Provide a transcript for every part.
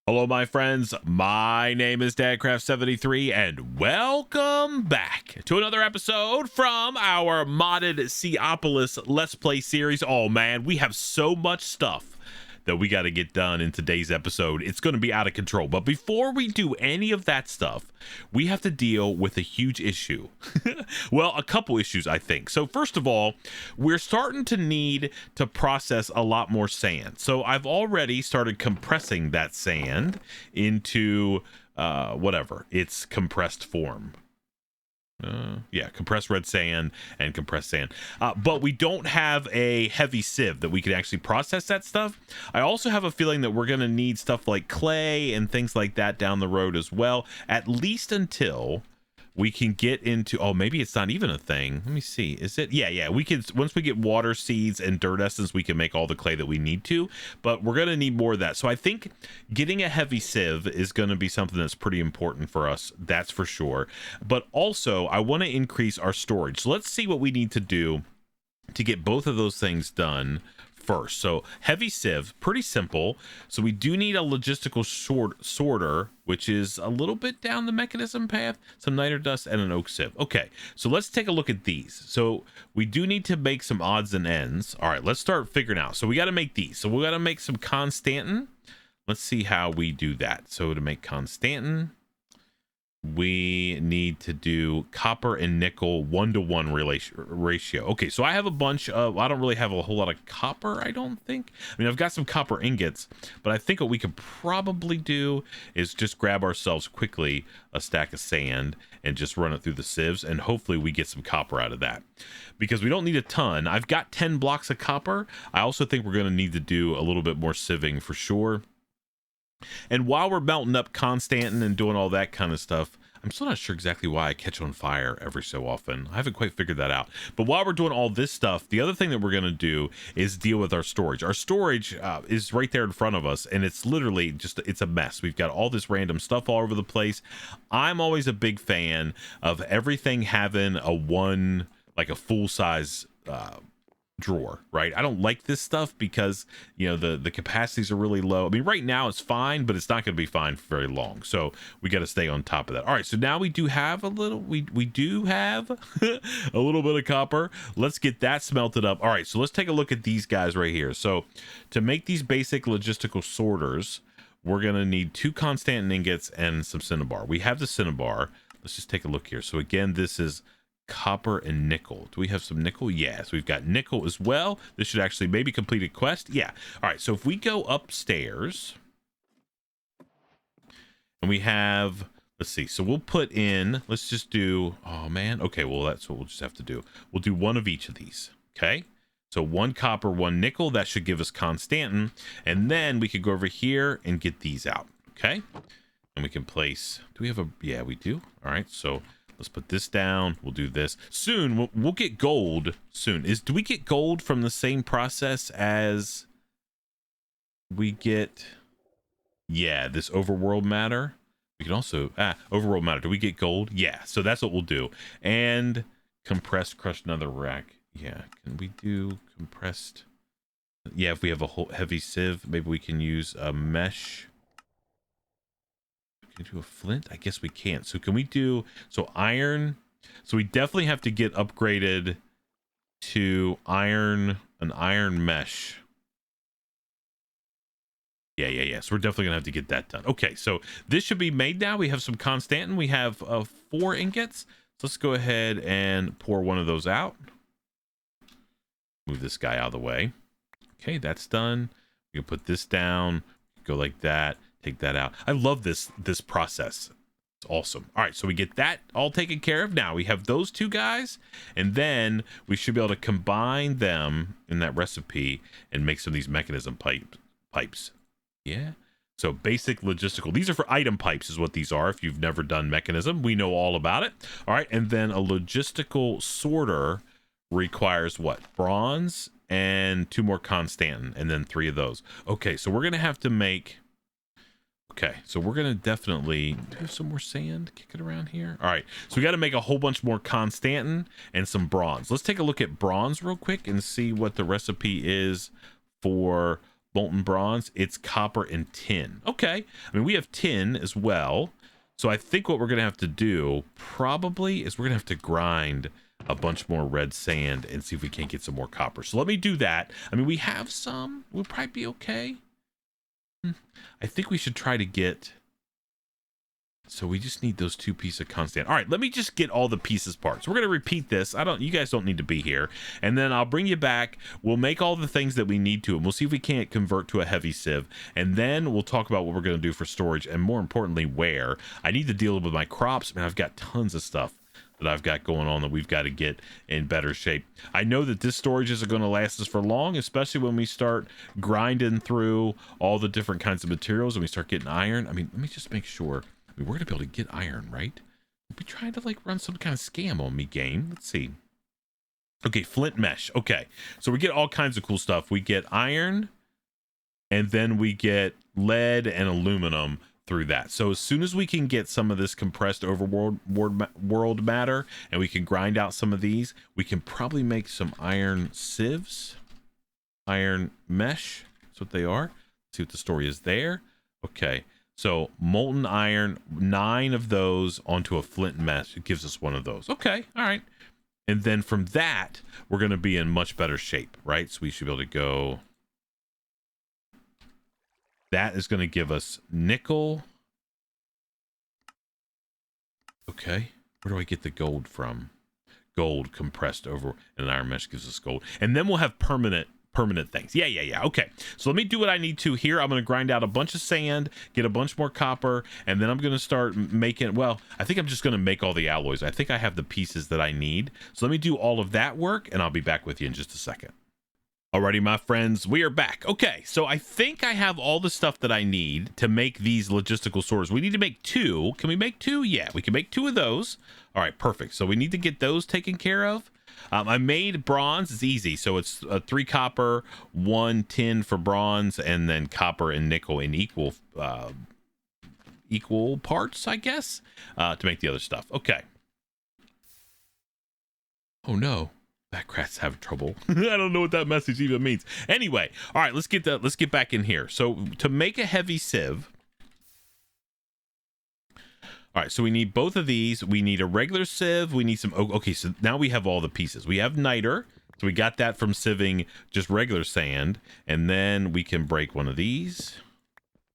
Hello, my friends. My name is DadCraft73, and welcome back to another episode from our modded Seaopolis Let's Play series. Oh, man, we have so much stuff that we got to get done in today's episode. It's going to be out of control. But before we do any of that stuff, we have to deal with a huge issue. Well, a couple issues, I think. So first of all, we're starting to need to process a lot more sand. So I've already started compressing that sand into whatever, its compressed form. Yeah, compressed red sand and compressed sand, but we don't have a heavy sieve that we can actually process that stuff. I also have a feeling that we're going to need stuff like clay and things like that down the road as well, at least until we can get into, oh, maybe it's not even a thing. Let me see. Is it? Yeah, we can, once we get water, seeds, and dirt essence, we can make all the clay that we need to, but we're going to need more of that. So I think getting a heavy sieve is going to be something that's pretty important for us. That's for sure. But also, I want to increase our storage. So let's see what we need to do to get both of those things done first. So heavy sieve, pretty simple. So we do need a logistical sorter, which is a little bit down the mechanism path, some niter dust, and an oak sieve. Okay, so let's take a look at these. So we do need to make some odds and ends. All right, let's start figuring out. So we got to make these. So we got to make some Constantin. Let's see how we do that. So to make Constantin, we need to do copper and nickel 1-to-1 ratio. Okay, so I have a bunch of, I don't really have a whole lot of copper, I don't think. I mean, I've got some copper ingots, but I think what we could probably do is just grab ourselves quickly a stack of sand and just run it through the sieves, and hopefully we get some copper out of that, because we don't need a ton. I've got 10 blocks of copper. I also think we're going to need to do a little bit more sieving for sure. And while we're melting up Constantin and doing all that kind of stuff, I'm still not sure exactly why I catch on fire every so often. I haven't quite figured that out. But while we're doing all this stuff, the other thing that we're going to do is deal with our storage. Our storage is right there in front of us, and it's literally just, it's a mess. We've got all this random stuff all over the place. I'm always a big fan of everything having a full-size drawer, right? I don't like this stuff because, you know, the capacities are really low. I mean, right now it's fine, but it's not going to be fine for very long, so we got to stay on top of that. All right, so now we do have a little, we do have a little bit of copper. Let's get that smelted up. All right, so let's take a look at these guys right here. So to make these basic logistical sorters, we're going to need 2 Constantin ingots and some cinnabar. We have the cinnabar. Let's just take a look here. So again, this is copper and nickel. Do we have some nickel? Yes, we've got nickel as well. This should actually maybe complete a quest. Yeah. All right, so if we go upstairs and we have, let's see, so we'll put in, let's just do, oh man, okay, well that's what we'll just have to do. We'll do one of each of these. Okay, so 1 copper, 1 nickel. That should give us Constantin, and then we could go over here and get these out. Okay, and we can place, do we have a, yeah, we do. All right, so let's put this down. We'll do this. Soon, we'll get gold soon. Do we get gold from the same process as we get, yeah, this overworld matter? We can also, overworld matter. Do we get gold? Yeah, so that's what we'll do. And compressed crushed nether rack. Yeah, can we do compressed? Yeah, if we have a whole heavy sieve, maybe we can use a mesh. Can we do a flint? I guess we can't. So can we do, so iron, so we definitely have to get upgraded to an iron mesh. Yeah. So we're definitely gonna have to get that done. Okay, so this should be made now. We have some Constantin. We have 4 ingots. So let's go ahead and pour one of those out. Move this guy out of the way. Okay, that's done. We can put this down, go like that. Take that out. I love this process. It's awesome. All right, so we get that all taken care of. Now we have those 2 guys, and then we should be able to combine them in that recipe and make some of these mechanism pipes. Yeah. So basic logistical. These are for item pipes is what these are. If you've never done mechanism, we know all about it. All right, and then a logistical sorter requires what? Bronze and 2 more Constantin, and then 3 of those. Okay, so we're gonna have to make, okay, so we're going to definitely do some more sand, kick it around here. All right, so we got to make a whole bunch more Constantin and some bronze. Let's take a look at bronze real quick and see what the recipe is for molten bronze, it's copper and tin. Okay, I mean, we have tin as well. So I think what we're going to have to do probably is we're going to have to grind a bunch more red sand and see if we can't get some more copper. So let me do that. I mean, we have some. We'll probably be okay. I think we should try to get... So we just need those 2 pieces of constant. All right, let me just get all the pieces parts. We're going to repeat this. You guys don't need to be here. And then I'll bring you back. We'll make all the things that we need to, and we'll see if we can't convert to a heavy sieve. And then we'll talk about what we're going to do for storage, and more importantly, where. I need to deal with my crops. Man, I've got tons of stuff that I've got going on that we've got to get in better shape. I know that this storage isn't going to last us for long, especially when we start grinding through all the different kinds of materials and we start getting iron. I mean, let me just make sure. We're going to be able to get iron, right? We'll be trying to like run some kind of scam on me, game. Let's see. Okay, flint mesh. Okay, so we get all kinds of cool stuff. We get iron, and then we get lead and aluminum through that. So as soon as we can get some of this compressed world matter, and we can grind out some of these, we can probably make some iron sieves. Iron mesh. That's what they are. Let's see what the story is there. Okay. So molten iron, 9 of those onto a flint mesh. It gives us one of those. Okay, all right. And then from that, we're going to be in much better shape, right? So we should be able to go. That is going to give us nickel. Okay, where do I get the gold from? Gold compressed over an iron mesh gives us gold. And then we'll have permanent things. Yeah. Okay, so let me do what I need to here. I'm going to grind out a bunch of sand, get a bunch more copper, and then I'm going to start making, well, I think I'm just going to make all the alloys. I think I have the pieces that I need. So let me do all of that work, and I'll be back with you in just a second. Alrighty, my friends, we are back. Okay, so I think I have all the stuff that I need to make these logistical sorters. We need to make 2. Can we make 2? Yeah, we can make 2 of those. All right, perfect. So we need to get those taken care of. I made bronze. It's easy. So it's 3 copper, 1 tin for bronze, and then copper and nickel in equal parts, I guess, to make the other stuff. Okay. Oh no, Backrat's having trouble. I don't know what that message even means. Anyway, all right, let's get back in here. So to make a heavy sieve. All right, so we need both of these. We need a regular sieve. We need some... Okay, so now we have all the pieces. We have niter. So we got that from sieving just regular sand. And then we can break one of these.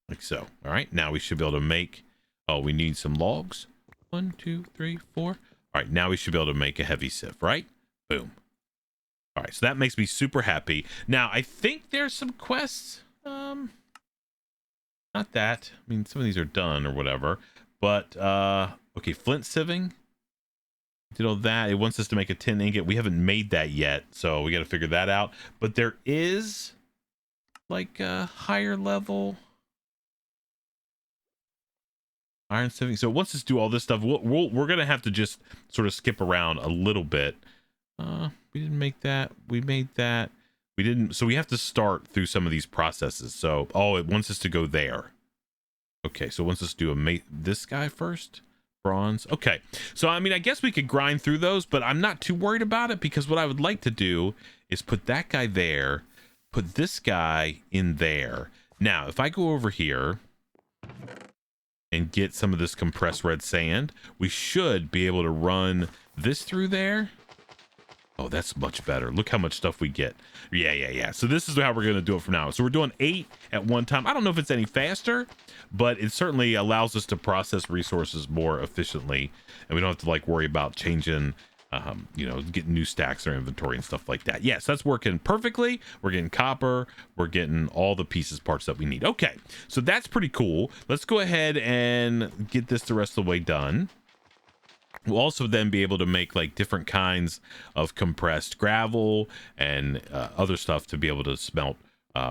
Like so. All right, now we should be able to make... Oh, we need some logs. 1, 2, 3, 4. All right, now we should be able to make a heavy sieve, right? Boom. All right, so that makes me super happy. Now, I think there's some quests. Not that. I mean, some of these are done or whatever. But, okay, flint sieving. Did all that. It wants us to make a tin ingot. We haven't made that yet, so we got to figure that out. But there is, like, a higher level iron sieving. So it wants us to do all this stuff. We're going to have to just sort of skip around a little bit. We didn't make that. We made that. We didn't. So we have to start through some of these processes. So, oh, it wants us to go there. Okay, so it wants us to do this guy first. Bronze. Okay, so I mean, I guess we could grind through those, but I'm not too worried about it because what I would like to do is put that guy there, put this guy in there. Now, if I go over here and get some of this compressed red sand, we should be able to run this through there. Oh, that's much better. Look how much stuff we get. Yeah. So this is how we're going to do it from now. So we're doing 8 at one time. I don't know if it's any faster, but it certainly allows us to process resources more efficiently. And we don't have to like worry about changing, getting new stacks in our inventory and stuff like that. Yes, that's working perfectly. We're getting copper. We're getting all the parts that we need. Okay, so that's pretty cool. Let's go ahead and get this the rest of the way done. We'll also then be able to make like different kinds of compressed gravel and other stuff to be able to smelt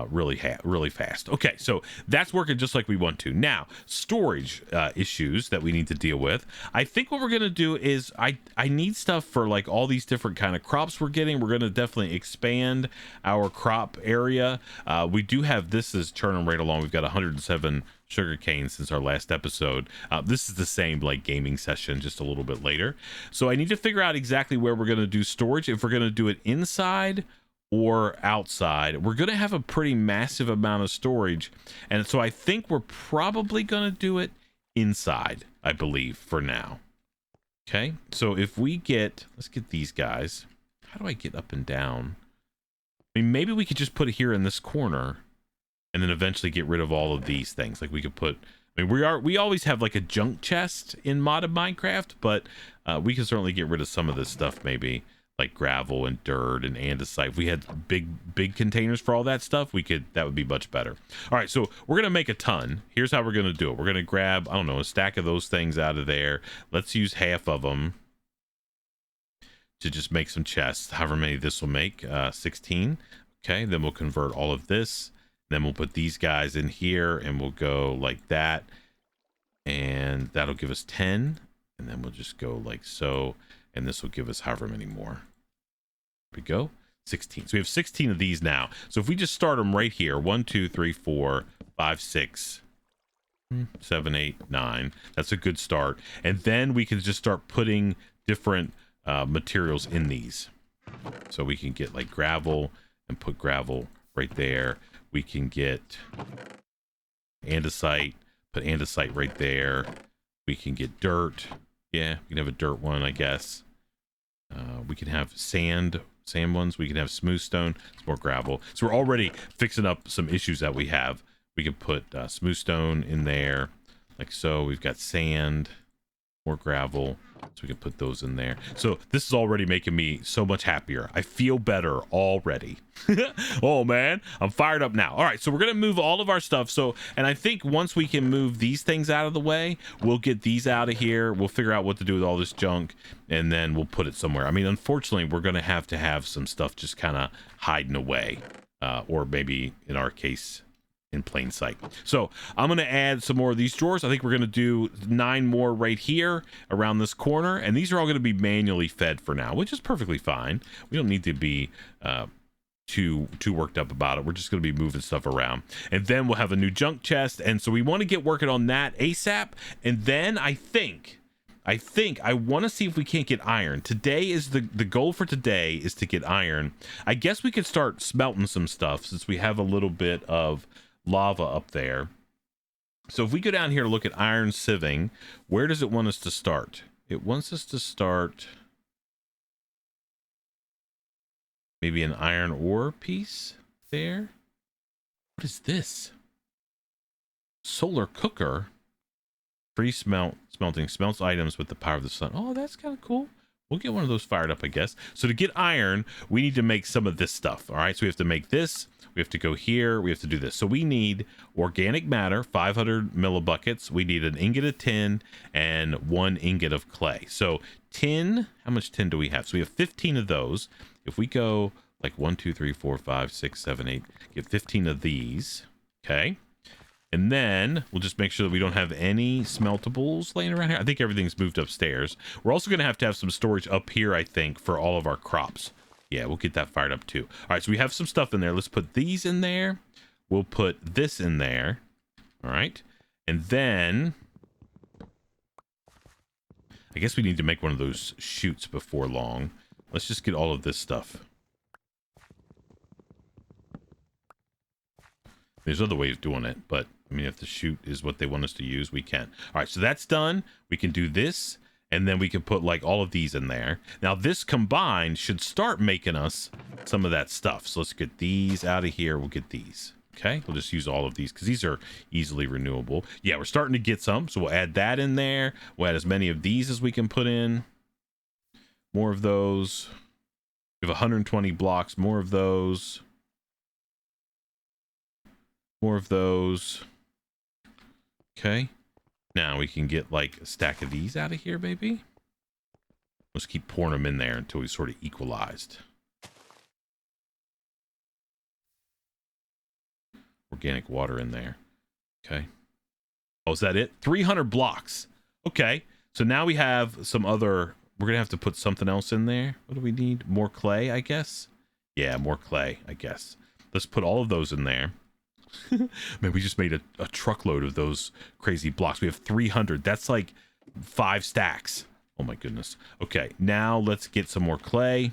really fast. Okay, so that's working just like we want to. Now, storage issues that we need to deal with. I think what we're going to do is I need stuff for like all these different kind of crops we're getting. We're going to definitely expand our crop area. We do have this is churning right along. We've got 107 sugarcane since our last episode. This is the same like gaming session, just a little bit later. So I need to figure out exactly where we're going to do storage, if we're going to do it inside or outside. We're going to have a pretty massive amount of storage. And so I think we're probably going to do it inside, I believe, for now. Okay, so if we get, let's get these guys. How do I get up and down? I mean, maybe we could just put it here in this corner and then eventually get rid of all of these things. Like we could put, I mean, we always have like a junk chest in modded Minecraft, but we can certainly get rid of some of this stuff, maybe like gravel and dirt and andesite. If we had big containers for all that stuff, that would be much better. All right, so we're gonna make a ton. Here's how we're gonna do it. We're gonna grab, I don't know, a stack of those things out of there. Let's use half of them to just make some chests. However many this will make, 16. Okay, then we'll convert all of this. Then we'll put these guys in here and we'll go like that. And that'll give us 10. And then we'll just go like so. And this will give us however many more. Here we go. 16. So we have 16 of these now. So if we just start them right here, 1, 2, 3, 4, 5, 6, 7, 8, 9. That's a good start. And then we can just start putting different materials in these. So we can get like gravel and put gravel right there. We can get andesite, put andesite right there. We can get dirt. Yeah, we can have a dirt one, I guess. We can have sand ones. We can have smooth stone. It's more gravel. So we're already fixing up some issues that we have. We can put smooth stone in there, like so. We've got sand, more gravel. So we can put those in there. So this is already making me so much happier. I feel better already. Oh man, I'm fired up now. All right, so we're gonna move all of our stuff. So, and I think once we can move these things out of the way, we'll get these out of here. We'll figure out what to do with all this junk, and then we'll put it somewhere. I mean, unfortunately, we're gonna have to have some stuff just kind of hiding away, or maybe in our case, in plain sight. So I'm going to add some more of these drawers. I think we're going to do 9 more right here around this corner, and these are all going to be manually fed for now, which is perfectly fine. We don't need to be too worked up about it. We're just going to be moving stuff around, and then we'll have a new junk chest. And so we want to get working on that ASAP. And then I think I want to see if we can't get iron. Today is the goal for today is to get iron. I guess we could start smelting some stuff since we have a little bit of lava up there. So if we go down here to look at iron sieving, where does it want us to start? It wants us to start maybe an iron ore piece there. What is this? Solar cooker. Free smelting smelts items with the power of the sun. Oh, that's kind of cool. We'll get one of those fired up, I guess. So to get iron, we need to make some of this stuff. All right, so we have to make this. We have to go here. We have to do this. So we need organic matter, 500 millibuckets. We need an ingot of tin and 1 ingot of clay. So tin, how much tin do we have? So we have 15 of those. If we go like 1, 2, 3, 4, 5, 6, 7, 8, get 15 of these. Okay. And then we'll just make sure that we don't have any smeltables laying around here. I think everything's moved upstairs. We're also going to have some storage up here, I think, for all of our crops. Yeah, we'll get that fired up too. All right, so we have some stuff in there. Let's put these in there. We'll put this in there. All right. And then I guess we need to make one of those chutes before long. Let's just get all of this stuff. There's other ways of doing it, but I mean, if the chute is what they want us to use, we can. All right, so that's done. We can do this, and then we can put like all of these in there. Now this combined should start making us some of that stuff. So let's get these out of here. We'll get these. Okay, we'll just use all of these because these are easily renewable. Yeah, we're starting to get some, so we'll add that in there. We'll add as many of these as we can put in. More of those. We have 120 blocks. More of those. More of those. Okay. Now we can get like a stack of these out of here, baby. Let's keep pouring them in there until we sort of equalized. Organic water in there. Okay. Oh, is that it? 300 blocks. Okay. So now we have some other... We're going to have to put something else in there. What do we need? More clay, I guess? Yeah, more clay, I guess. Let's put all of those in there. Man, we just made a truckload of those crazy blocks. We have 300. That's like 5 stacks. Oh my goodness. Okay, now let's get some more clay.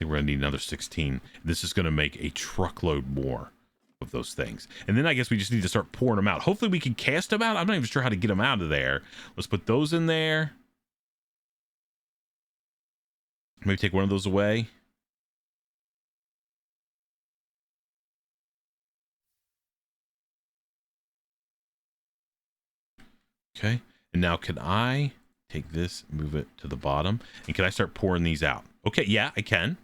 think we're gonna need another 16. This is gonna make a truckload more of those things. And then I guess we just need to start pouring them out. Hopefully we can cast them out. I'm not even sure how to get them out of there. Let's put those in there. Maybe take one of those away. Okay. And now can I take this, move it to the bottom, and can I start pouring these out? Okay, yeah, I can.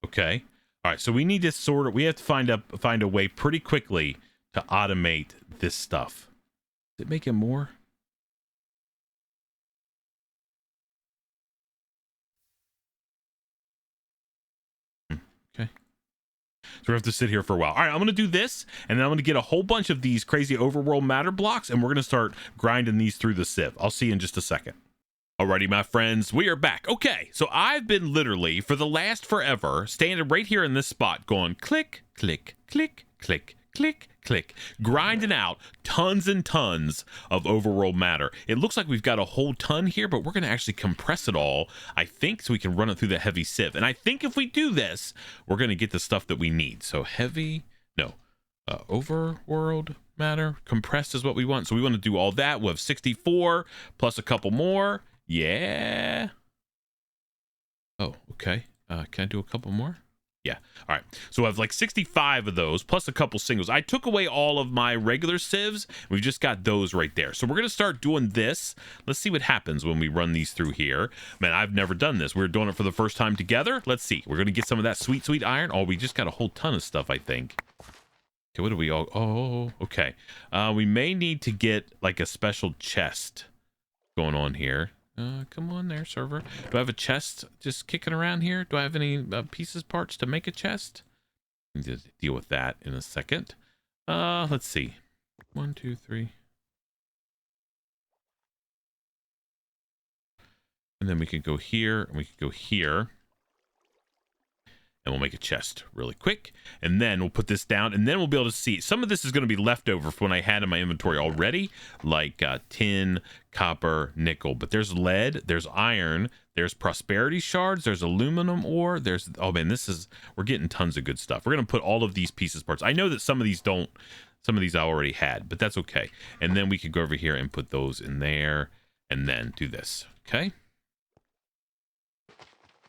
Okay. All right, so we need to sort of, we have to find a way pretty quickly to automate this stuff. Is it making more? Okay. So we have to sit here for a while. All right, I'm going to do this, and then I'm going to get a whole bunch of these crazy overworld matter blocks, and we're going to start grinding these through the sieve. I'll see you in just a second. Alrighty, my friends, we are back. Okay, so I've been literally, for the last forever, standing right here in this spot going click, click, click, click, click, click, grinding out tons and tons of overworld matter. It looks like we've got a whole ton here, but we're going to actually compress it all, I think, so we can run it through the heavy sieve. And I think if we do this, we're going to get the stuff that we need. So heavy, no, overworld matter, compressed is what we want. So we want to do all that. We'll have 64 plus a couple more. Yeah. Oh, okay. Can I do a couple more? Yeah. All right. So I have like 65 of those plus a couple singles. I took away all of my regular sieves. We've just got those right there. So we're going to start doing this. Let's see what happens when we run these through here. Man, I've never done this. We're doing it for the first time together. Let's see. We're going to get some of that sweet, sweet iron. Oh, we just got a whole ton of stuff, I think. Okay, what do we all... Oh, okay. We may need to get like a special chest going on here. Come on there, server. Do I have a chest just kicking around here? Do I have any pieces, parts to make a chest? I need to deal with that in a second. Let's see. 1, 2, 3. And then we can go here, and we can go here. And we'll make a chest really quick, and then we'll put this down, and then we'll be able to see. Some of this is going to be leftover from when I had in my inventory already, like tin, copper, nickel. But there's lead, there's iron, there's prosperity shards, there's aluminum ore, there's, oh man, we're getting tons of good stuff. We're going to put all of these pieces, parts. I know that some of these I already had, but that's okay. And then we could go over here and put those in there, and then do this, okay?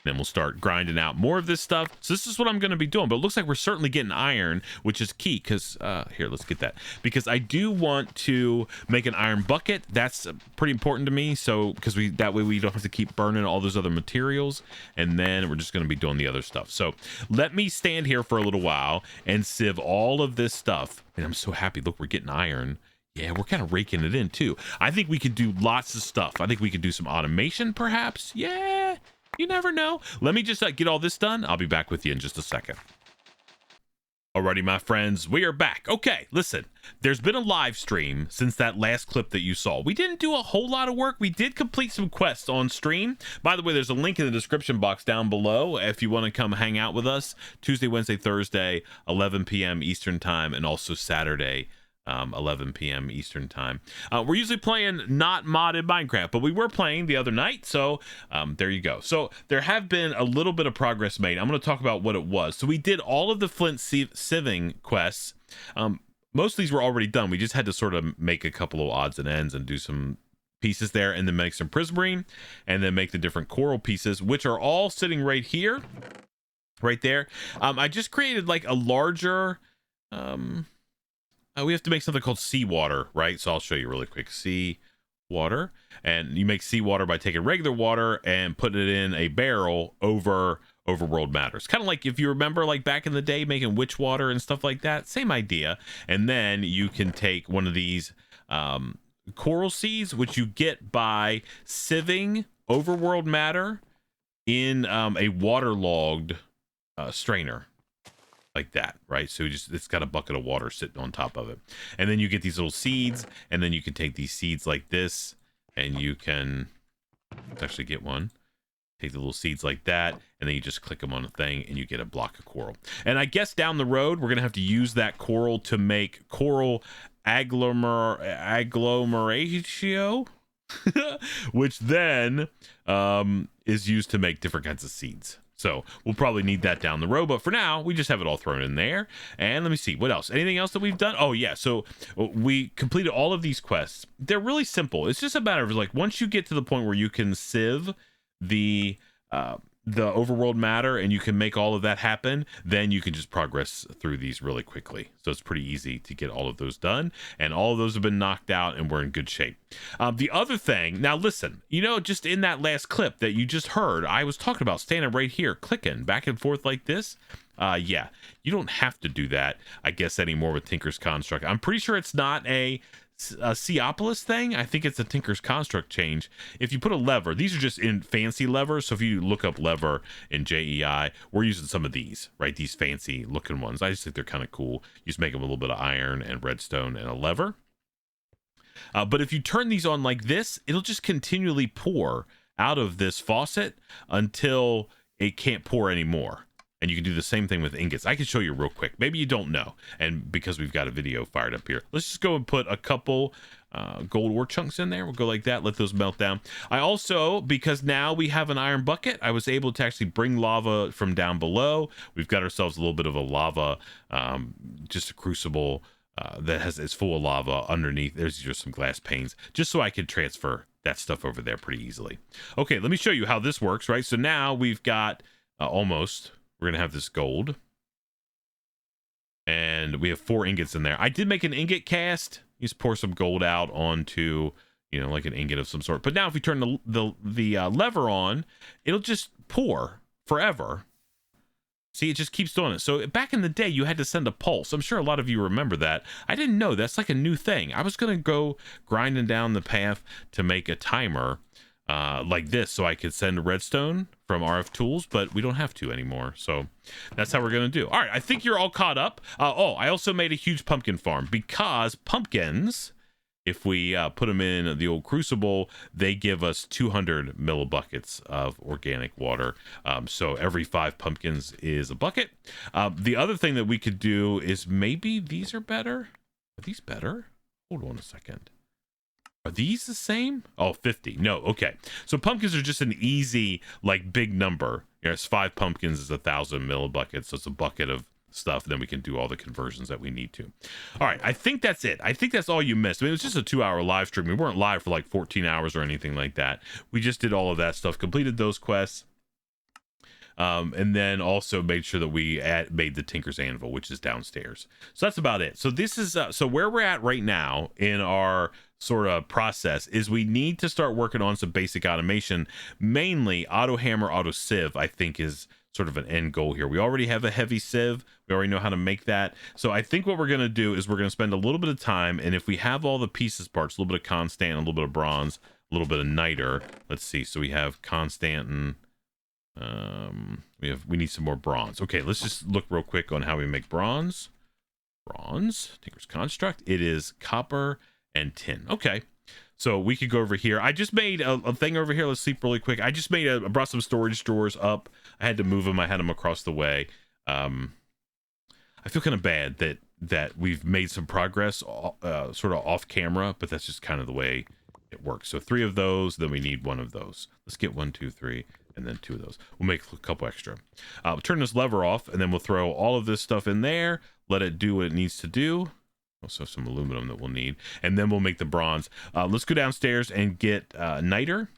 Then we'll start grinding out more of this stuff. So this is what I'm going to be doing. But it looks like we're certainly getting iron, which is key. Because, here, let's get that. Because I do want to make an iron bucket. That's pretty important to me. So, because that way we don't have to keep burning all those other materials. And then we're just going to be doing the other stuff. So, let me stand here for a little while and sieve all of this stuff. And I'm so happy. Look, we're getting iron. Yeah, we're kind of raking it in, too. I think we could do lots of stuff. I think we could do some automation, perhaps. Yeah. You never know. Let me just get all this done. I'll be back with you in just a second. Alrighty, my friends, we are back. Okay, listen, there's been a live stream since that last clip that you saw. We didn't do a whole lot of work. We did complete some quests on stream. By the way, there's a link in the description box down below if you want to come hang out with us. Tuesday, Wednesday, Thursday, 11 p.m. Eastern time, and also Saturday, 11 p.m. Eastern time. We're usually playing not modded Minecraft, but we were playing the other night, so there you go. So there have been a little bit of progress made. I'm going to talk about what it was. So we did all of the flint sieving quests. Most of these were already done. We just had to sort of make a couple of odds and ends and do some pieces there, and then make some prismarine, and then make the different coral pieces, which are all sitting right here, right there. I just created like a larger... we have to make something called seawater, right? So I'll show you really quick. Seawater. And you make seawater by taking regular water and putting it in a barrel over overworld matters. Kind of like if you remember like back in the day making witch water and stuff like that. Same idea. And then you can take one of these coral seeds, which you get by sieving overworld matter in a waterlogged strainer. Like that, right? So it's got a bucket of water sitting on top of it, and then you get these little seeds, and then you can take these seeds like this, and you can actually get one, take the little seeds like that, and then you just click them on a thing, and you get a block of coral. And I guess down the road we're gonna have to use that coral to make coral agglomeratio, which then is used to make different kinds of seeds. So we'll probably need that down the road, but for now we just have it all thrown in there. And let me see what else. Anything else that we've done? Oh yeah, so we completed all of these quests. They're really simple. It's just a matter of like, once you get to the point where you can sieve the overworld matter and you can make all of that happen, then you can just progress through these really quickly. So it's pretty easy to get all of those done, and all of those have been knocked out and we're in good shape. The other thing, now listen, you know, just in that last clip that you just heard, I was talking about standing right here clicking back and forth like this. Yeah, you don't have to do that, I guess, anymore with Tinker's Construct. I'm pretty sure it's not a Seaopolis thing. I think it's a Tinker's Construct change. If you put a lever, these are just in fancy levers. So if you look up lever in JEI, we're using some of these, right? These fancy looking ones. I just think they're kind of cool. You just make them a little bit of iron and redstone and a lever. But if you turn these on like this, it'll just continually pour out of this faucet until it can't pour anymore. And you can do the same thing with ingots. I can show you real quick. Maybe you don't know. And because we've got a video fired up here, let's just go and put a couple gold ore chunks in there. We'll go like that, let those melt down. I also, because now we have an iron bucket, I was able to actually bring lava from down below. We've got ourselves a little bit of a lava, just a crucible that is full of lava underneath. There's just some glass panes, just so I could transfer that stuff over there pretty easily. Okay, let me show you how this works, right? So now we've got almost... We're going to have this gold. And we have 4 ingots in there. I did make an ingot cast. You just pour some gold out onto, you know, like an ingot of some sort. But now if we turn the lever on, it'll just pour forever. See, it just keeps doing it. So back in the day, you had to send a pulse. I'm sure a lot of you remember that. I didn't know. That's like a new thing. I was going to go grinding down the path to make a timer like this so I could send redstone from RF Tools, but we don't have to anymore. So that's how we're going to do. All right, I think you're all caught up. Oh, I also made a huge pumpkin farm because pumpkins, if we put them in the old crucible, they give us 200 millibuckets of organic water. So every 5 pumpkins is a bucket. The other thing that we could do is maybe these are better. Are these better? Hold on a second. Are these the same? Oh, 50. No, okay. So pumpkins are just an easy, like, big number. You know, it's 5 pumpkins is 1,000 millibuckets, so it's a bucket of stuff. Then we can do all the conversions that we need to. All right, I think that's it. I think that's all you missed. I mean, it was just a 2-hour live stream. We weren't live for like 14 hours or anything like that. We just did all of that stuff, completed those quests. And then also made sure that we made the Tinker's Anvil, which is downstairs. So that's about it. So this is so where we're at right now in our sort of process is we need to start working on some basic automation. Mainly auto hammer, auto sieve, I think is sort of an end goal here. We already have a heavy sieve. We already know how to make that. So I think what we're going to do is we're going to spend a little bit of time, and if we have all the pieces parts, a little bit of constant, a little bit of bronze, a little bit of niter. Let's see. So we have constant and we need some more bronze. Okay, let's just look real quick on how we make bronze. Tinker's Construct. It is copper and tin. Okay, so we could go over here. I just made a thing over here. Let's sleep really quick. I just made I brought some storage drawers up. I had to move them. I had them across the way. I feel kind of bad that we've made some progress sort of off camera, but that's just kind of the way it works. So 3 of those, then we need 1 of those. Let's get 1, 2, 3. And then 2 of those. We'll make a couple extra. We'll turn this lever off, and then we'll throw all of this stuff in there, let it do what it needs to do. Also some aluminum that we'll need, and then we'll make the bronze. Let's go downstairs and get niter.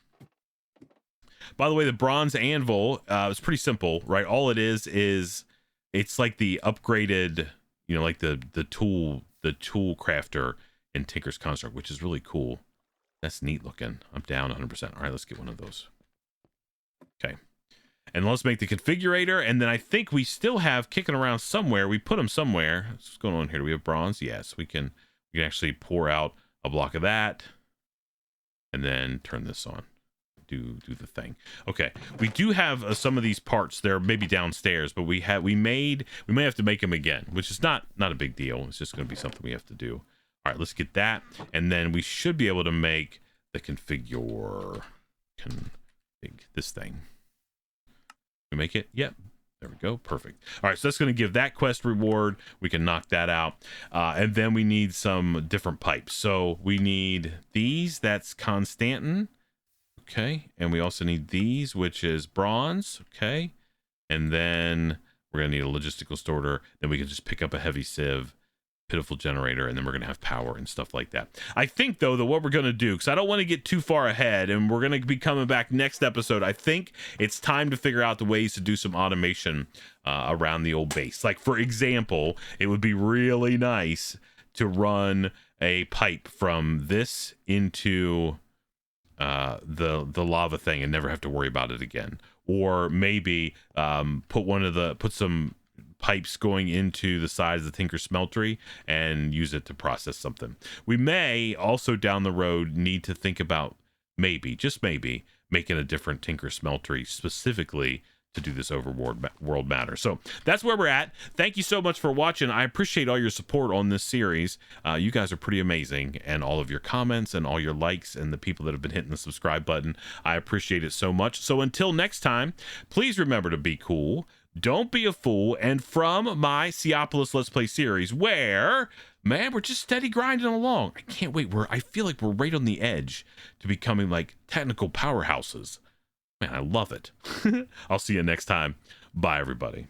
By the way, the bronze anvil is pretty simple, right? All it is it's like the upgraded, you know, like the tool crafter in Tinker's Construct, which is really cool. That's neat looking. I'm down 100%. All right, let's get 1 of those. Okay, and let's make the configurator, and then I think we still have kicking around somewhere. We put them somewhere. What's going on here? Do we have bronze? Yes, we can actually pour out a block of that, and then turn this on. Do the thing. Okay, we do have some of these parts. They're maybe downstairs, but we may have to make them again, which is not a big deal. It's just going to be something we have to do. All right, let's get that, and then we should be able to make the config this thing. We make it? Yep. There we go. Perfect. All right, so that's going to give that quest reward. We can knock that out. And then we need some different pipes. So we need these. That's Constantin. Okay. And we also need these, which is bronze. Okay. And then we're going to need a logistical sorter. Then we can just pick up a heavy sieve, pitiful generator, and then we're going to have power and stuff like that. I think, though, that what we're going to do, because I don't want to get too far ahead, and we're going to be coming back next episode, I think it's time to figure out the ways to do some automation around the old base. Like, for example, it would be really nice to run a pipe from this into the lava thing and never have to worry about it again. Or maybe put some pipes going into the sides of the Tinker Smeltery and use it to process something. We may also down the road need to think about maybe, just maybe, making a different Tinker Smeltery specifically to do this overworld matter. So that's where we're at. Thank you so much for watching. I appreciate all your support on this series. You guys are pretty amazing, and all of your comments and all your likes and the people that have been hitting the subscribe button. I appreciate it so much. So until next time, please remember to be cool. Don't be a fool. And from my Seaopolis Let's Play series, where, man, we're just steady grinding along. I can't wait. I feel like we're right on the edge to becoming like technical powerhouses. Man, I love it. I'll see you next time. Bye, everybody.